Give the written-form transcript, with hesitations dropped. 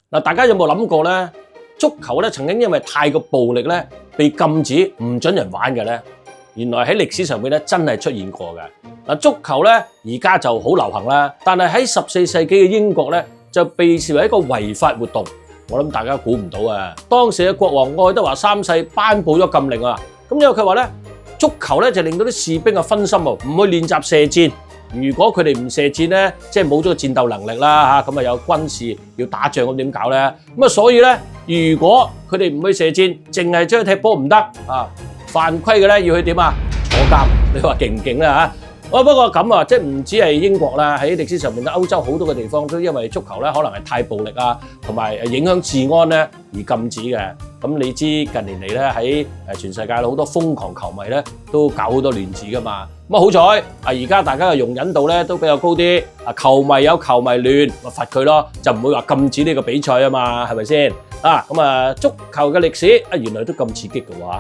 嗱，大家有冇諗過咧？足球咧曾經因為太過暴力咧，被禁止唔准人玩嘅咧？原來喺歷史上面咧真係出現過嘅。嗱，足球咧而家就好流行啦，但係喺14世紀嘅英國咧就被視為一個違法活動。我諗大家估唔到啊！當時嘅國王愛德華三世頒布咗禁令啊，咁因為佢話咧足球咧就令到啲士兵啊分心喎，唔去練習射箭。如果佢哋唔射箭咧，即係冇咗個戰鬥能力啦嚇，咁啊有軍事要打仗咁點搞咧？咁啊所以咧，如果佢哋唔去射箭，淨係將去踢波唔得啊，犯規嘅咧要去點啊？坐監。你話勁唔勁啦嚇？不過咁啊，即係唔止係英國啦，喺歷史上面咧，歐洲好多嘅地方都因為足球咧可能係太暴力啊，同埋影響治安咧而禁止嘅。咁你知近年嚟咧喺全世界好多瘋狂球迷咧都搞好多亂子噶嘛。咁好彩而家大家嘅容忍度咧都比較高啲。球迷有球迷亂，咪罰佢咯，就唔會話禁止呢個比賽啊嘛，係咪先？咁足球嘅歷史原來都咁刺激嘅喎。